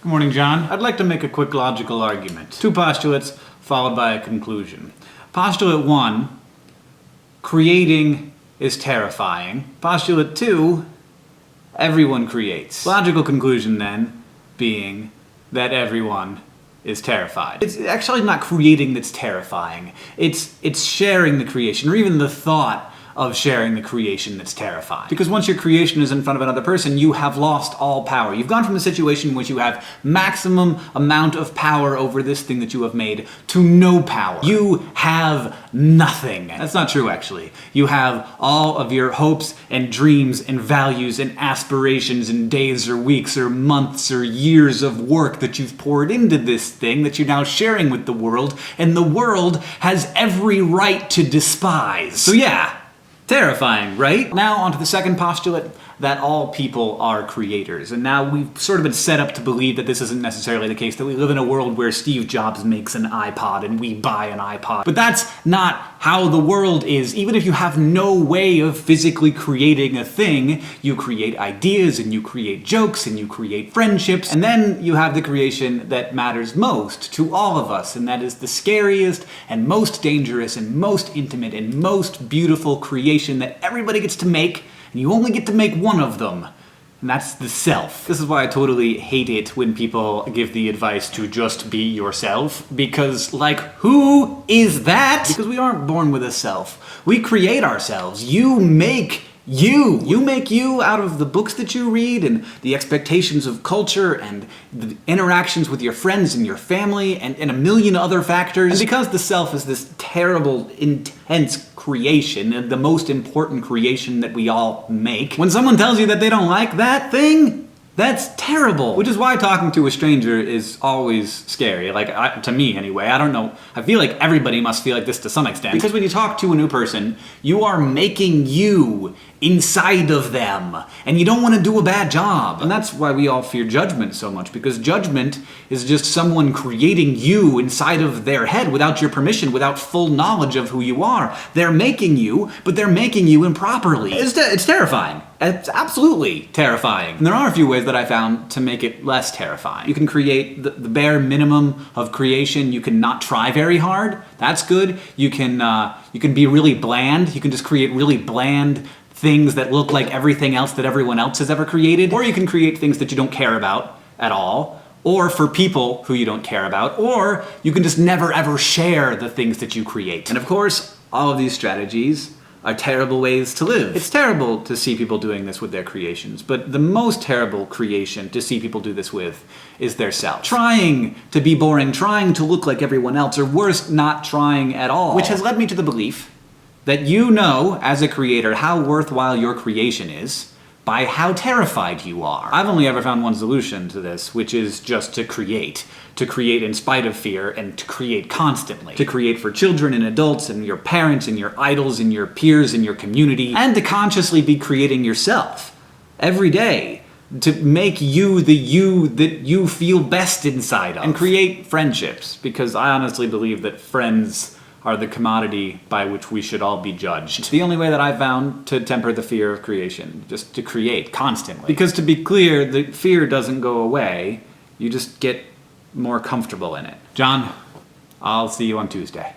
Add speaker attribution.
Speaker 1: Good morning, John. I'd like to make a quick logical argument. Two postulates followed by a conclusion. Postulate 1, creating is terrifying. Postulate 2, everyone creates. Logical conclusion then being that everyone is terrified. It's actually not creating that's terrifying. It's sharing the creation, or even the thought of sharing the creation that's terrifying. Because once your creation is in front of another person, you have lost all power. You've gone from a situation in which you have maximum amount of power over this thing that you have made to no power. You have nothing. That's not true, actually. You have all of your hopes and dreams and values and aspirations and days or weeks or months or years of work that you've poured into this thing that you're now sharing with the world, and the world has every right to despise. So yeah, terrifying, right? Now onto the second postulate, that all people are creators. And now we've sort of been set up to believe that this isn't necessarily the case, that we live in a world where Steve Jobs makes an iPod and we buy an iPod. But that's not how the world is. Even if you have no way of physically creating a thing, you create ideas and you create jokes and you create friendships. And then you have the creation that matters most to all of us, and that is the scariest and most dangerous and most intimate and most beautiful creation that everybody gets to make. And you only get to make one of them, and that's the self. This is why I totally hate it when people give the advice to just be yourself, because, like, who is that? Because we aren't born with a self. We create ourselves. You make you. You make you out of the books that you read and the expectations of culture and the interactions with your friends and your family and a million other factors. And because the self is this terrible, intense creation, and the most important creation that we all make, when someone tells you that they don't like that thing, that's terrible. Which is why talking to a stranger is always scary. Like, to me anyway. I don't know. I feel like everybody must feel like this to some extent. Because when you talk to a new person, you are making you inside of them. And you don't want to do a bad job. And that's why we all fear judgment so much. Because judgment is just someone creating you inside of their head without your permission, without full knowledge of who you are. They're making you, but they're making you improperly. It's terrifying. It's absolutely terrifying. And there are a few ways that I found to make it less terrifying. You can create the bare minimum of creation. You can not try very hard. That's good. You can be really bland. You can just create really bland things that look like everything else that everyone else has ever created. Or you can create things that you don't care about at all, or for people who you don't care about, or you can just never ever share the things that you create. And of course, all of these strategies are terrible ways to live. It's terrible to see people doing this with their creations, but the most terrible creation to see people do this with is their self. Trying to be boring, trying to look like everyone else, or worse, not trying at all. Which has led me to the belief that you know, as a creator, how worthwhile your creation is by how terrified you are. I've only ever found one solution to this, which is just to create. To create in spite of fear, and to create constantly. To create for children and adults and your parents and your idols and your peers and your community, and to consciously be creating yourself every day. To make you the you that you feel best inside of. And create friendships, because I honestly believe that friends are the commodity by which we should all be judged. It's the only way that I've found to temper the fear of creation, just to create constantly. Because to be clear, the fear doesn't go away, you just get more comfortable in it. John, I'll see you on Tuesday.